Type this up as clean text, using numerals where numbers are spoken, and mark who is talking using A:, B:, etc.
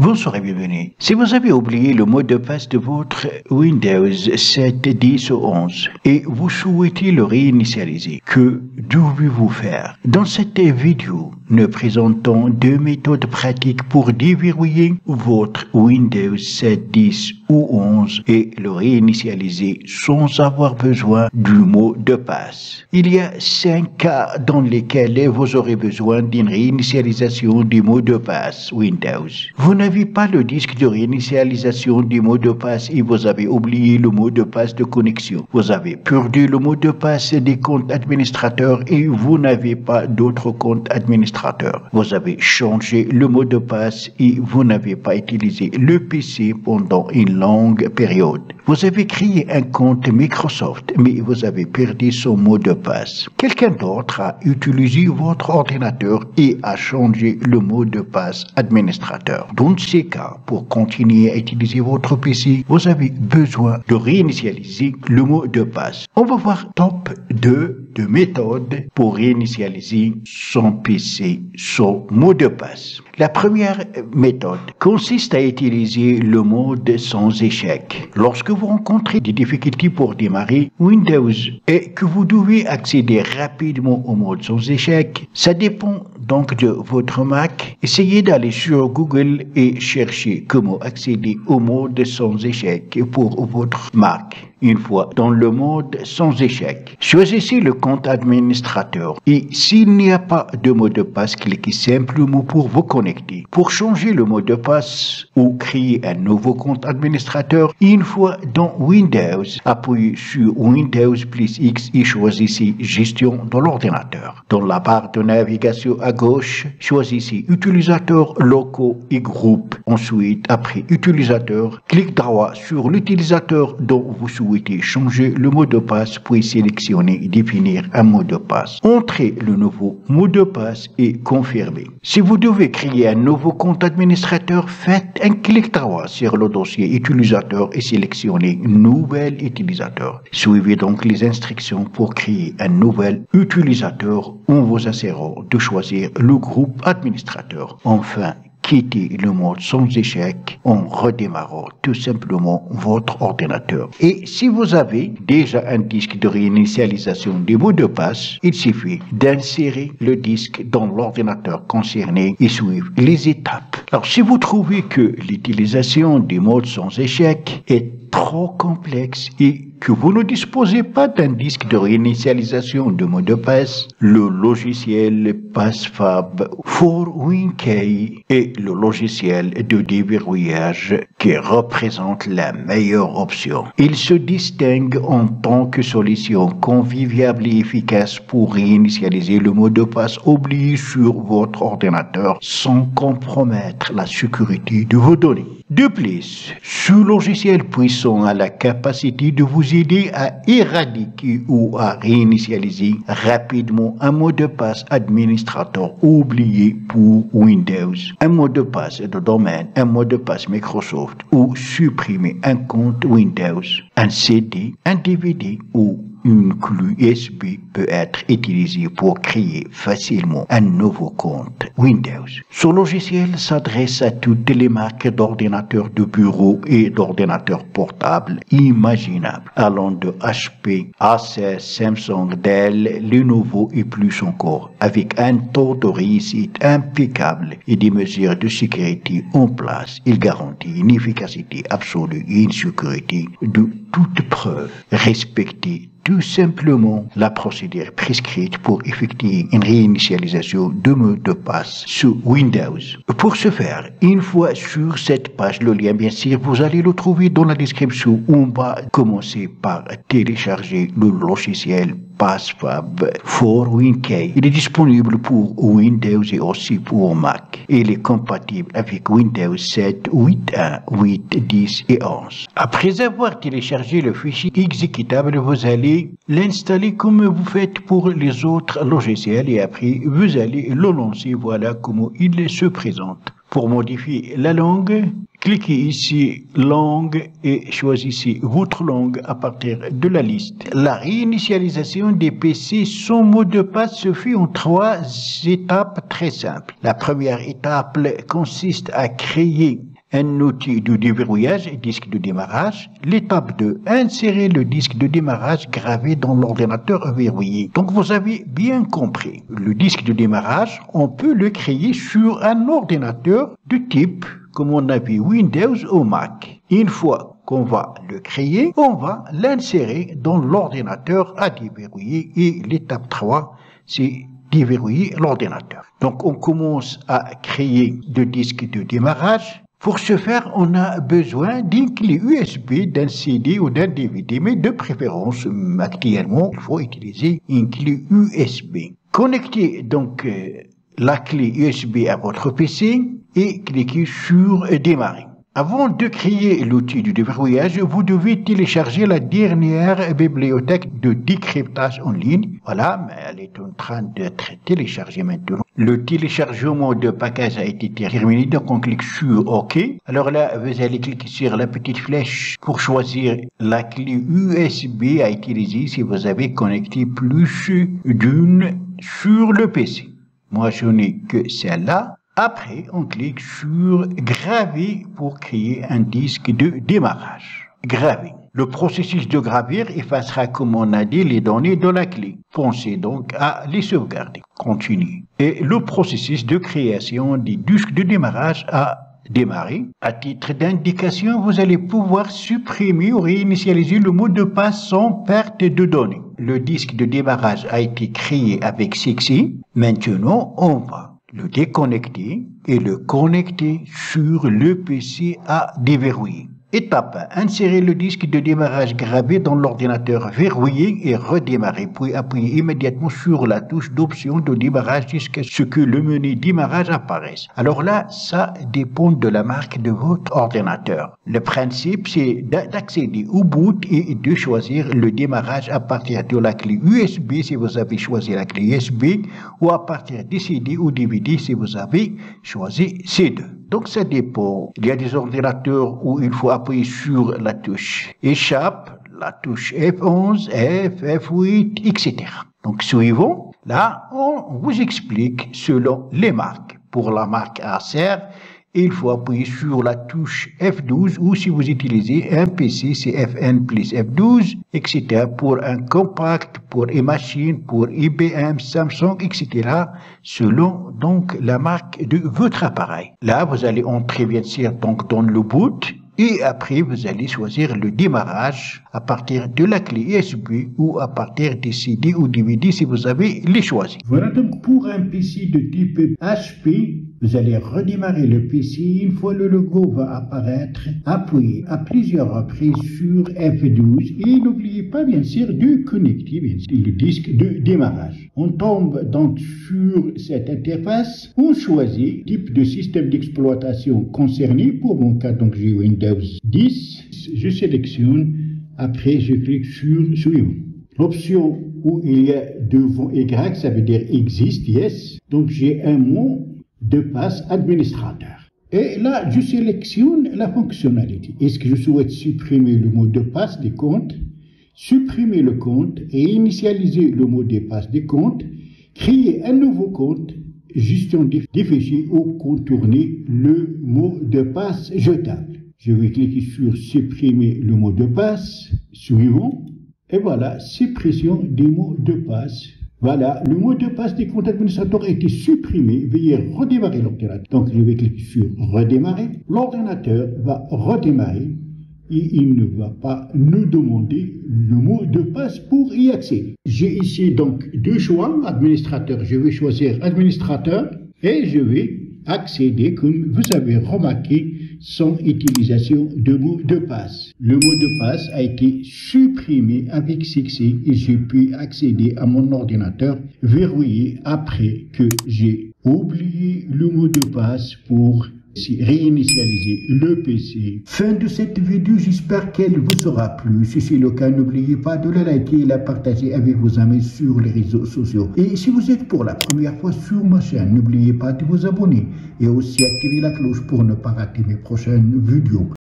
A: Bonsoir et bienvenue. Si vous avez oublié le mot de passe de votre Windows 7, 10 ou 11 et vous souhaitez le réinitialiser, que devez-vous faire? Dans cette vidéo, nous présentons deux méthodes pratiques pour déverrouiller votre Windows 7, 10 ou 11 et le réinitialiser sans avoir besoin du mot de passe. Il y a 5 cas dans lesquels vous aurez besoin d'une réinitialisation du mot de passe Windows. Vous n'avez pas le disque de réinitialisation du mot de passe et vous avez oublié le mot de passe de connexion. Vous avez perdu le mot de passe des comptes administrateurs et vous n'avez pas d'autres comptes administrateurs. Vous avez changé le mot de passe et vous n'avez pas utilisé le PC pendant une longue période. Vous avez créé un compte Microsoft, mais vous avez perdu son mot de passe. Quelqu'un d'autre a utilisé votre ordinateur et a changé le mot de passe administrateur. Dans ces cas, pour continuer à utiliser votre PC, vous avez besoin de réinitialiser le mot de passe. On va voir top 2 de méthodes pour réinitialiser son PC, son mot de passe. La première méthode consiste à utiliser le mode sans échec. Lorsque vous rencontrez des difficultés pour démarrer Windows et que vous devez accéder rapidement au mode sans échec, ça dépend donc de votre Mac. Essayez d'aller sur Google et chercher comment accéder au mode sans échec pour votre Mac. Une fois dans le mode sans échec, choisissez le compte administrateur et s'il n'y a pas de mot de passe, cliquez simplement pour vous connecter. Pour changer le mot de passe ou créer un nouveau compte administrateur, une fois dans Windows, appuyez sur Windows plus X et choisissez Gestion de l'ordinateur. Dans la barre de navigation à gauche, choisissez Utilisateurs locaux et groupes. Ensuite, après Utilisateur, cliquez droit sur l'utilisateur dont vous souhaitez changer le mot de passe, puis sélectionnez et définir un mot de passe. Entrez le nouveau mot de passe et confirmez. Si vous devez créer un nouveau compte administrateur, faites un clic droit sur le dossier utilisateur et sélectionnez Nouvel utilisateur. Suivez donc les instructions pour créer un nouvel utilisateur en vous assurant de choisir le groupe administrateur. Enfin, quittez le mode sans échec en redémarrant tout simplement votre ordinateur. Et si vous avez déjà un disque de réinitialisation du mot de passe, il suffit d'insérer le disque dans l'ordinateur concerné et suivre les étapes. Alors si vous trouvez que l'utilisation du mode sans échec est trop complexe et que vous ne disposez pas d'un disque de réinitialisation de mot de passe, le logiciel PassFab for WinKey est le logiciel de déverrouillage qui représente la meilleure option. Il se distingue en tant que solution conviviale et efficace pour réinitialiser le mot de passe oublié sur votre ordinateur sans compromettre la sécurité de vos données. De plus, ce logiciel puissant a la capacité de vous aider à éradiquer ou à réinitialiser rapidement un mot de passe administrateur oublié pour Windows, un mot de passe de domaine, un mot de passe Microsoft ou supprimer un compte Windows, un CD, un DVD ou une clé USB peut être utilisée pour créer facilement un nouveau compte Windows. Ce logiciel s'adresse à toutes les marques d'ordinateurs de bureau et d'ordinateurs portables imaginables, allant de HP, Acer, Samsung, Dell, Lenovo et plus encore, avec un taux de réussite impeccable et des mesures de sécurité en place. Il garantit une efficacité absolue et une sécurité de toute preuve. Respectez tout simplement la procédure prescrite pour effectuer une réinitialisation de mot de passe sous Windows. Pour ce faire, une fois sur cette page, le lien bien sûr, vous allez le trouver dans la description. On va commencer par télécharger le logiciel PassFab for WinKey. Il est disponible pour Windows et aussi pour Mac. Il est compatible avec Windows 7, 8.1, 8, 10 et 11. Après avoir téléchargé le fichier exécutable, vous allez l'installer comme vous faites pour les autres logiciels et après vous allez le lancer. Voilà comment il se présente. Pour modifier la langue, cliquez ici langue et choisissez votre langue à partir de la liste. La réinitialisation des PC sans mot de passe se fait en 3 étapes très simples. La première étape consiste à créer un outil de déverrouillage et disque de démarrage. L'étape 2, insérer le disque de démarrage gravé dans l'ordinateur verrouillé. Donc vous avez bien compris, le disque de démarrage, on peut le créer sur un ordinateur de type, comme on a vu, Windows ou Mac. Une fois qu'on va le créer, on va l'insérer dans l'ordinateur à déverrouiller et l'étape 3, c'est déverrouiller l'ordinateur. Donc on commence à créer le disque de démarrage. Pour ce faire, on a besoin d'une clé USB, d'un CD ou d'un DVD, mais de préférence, actuellement, il faut utiliser une clé USB. Connectez donc la clé USB à votre PC et cliquez sur Démarrer. Avant de créer l'outil du déverrouillage, vous devez télécharger la dernière bibliothèque de décryptage en ligne. Voilà, mais elle est en train d'être téléchargée maintenant. Le téléchargement de package a été terminé, donc on clique sur OK. Alors là, vous allez cliquer sur la petite flèche pour choisir la clé USB à utiliser si vous avez connecté plus d'une sur le PC. Moi, je n'ai que celle-là. Après, on clique sur Graver pour créer un disque de démarrage. Graver. Le processus de gravir effacera, comme on a dit, les données de la clé. Pensez donc à les sauvegarder. Continue. Et le processus de création du disque de démarrage a démarré. À titre d'indication, vous allez pouvoir supprimer ou réinitialiser le mot de passe sans perte de données. Le disque de démarrage a été créé avec succès. Maintenant, on va le déconnecter et le connecter sur le PC à déverrouiller. Étape 1. Insérer le disque de démarrage gravé dans l'ordinateur verrouillé et redémarrer, puis appuyer immédiatement sur la touche d'option de démarrage jusqu'à ce que le menu démarrage apparaisse. Alors là, ça dépend de la marque de votre ordinateur. Le principe, c'est d'accéder au boot et de choisir le démarrage à partir de la clé USB si vous avez choisi la clé USB ou à partir des CD ou DVD si vous avez choisi ces deux. Donc ça dépend. Il y a des ordinateurs où il faut appuyer sur la touche échappe, la touche F11, F8, etc. Donc suivant, là on vous explique selon les marques. Pour la marque Acer, il faut appuyer sur la touche F12 ou si vous utilisez un PC, c'est FN plus F12, etc. Pour un compact, pour une machine, pour IBM, Samsung, etc. selon donc la marque de votre appareil. Là, vous allez entrer bien sûr donc dans le boot. Et après, vous allez choisir le démarrage à partir de la clé USB ou à partir des CD ou DVD si vous avez les choisis. Voilà donc pour un PC de type HP, vous allez redémarrer le PC. Une fois le logo va apparaître, appuyez à plusieurs reprises sur F12 et n'oubliez pas bien sûr de connecter le disque de démarrage. On tombe donc sur cette interface, on choisit type de système d'exploitation concerné. Pour mon cas, donc j'ai Windows 10, je sélectionne, après je clique sur suivant. L'option où il y a devant Y, ça veut dire existe, yes. Donc j'ai un mot de passe administrateur. Et là, je sélectionne la fonctionnalité. Est-ce que je souhaite supprimer le mot de passe des comptes, supprimer le compte et initialiser le mot de passe des comptes, créer un nouveau compte, gestion des fichiers ou contourner le mot de passe jetable. Je vais cliquer sur supprimer le mot de passe, suivant, et voilà, suppression des mots de passe. Voilà, le mot de passe des comptes administrateurs a été supprimé. Veuillez redémarrer l'ordinateur. Donc, je vais cliquer sur redémarrer. L'ordinateur va redémarrer et il ne va pas nous demander le mot de passe pour y accéder. J'ai ici donc deux choix, administrateur. Je vais choisir administrateur et je vais accéder, comme vous avez remarqué, sans utilisation de mot de passe. Le mot de passe a été supprimé avec succès et j'ai pu accéder à mon ordinateur verrouillé après que j'ai oublié le mot de passe pour réinitialiser le PC. Fin de cette vidéo, j'espère qu'elle vous sera plu. Si c'est le cas, n'oubliez pas de la liker et la partager avec vos amis sur les réseaux sociaux. Et si vous êtes pour la première fois sur ma chaîne, n'oubliez pas de vous abonner et aussi activer la cloche pour ne pas rater mes prochaines vidéos.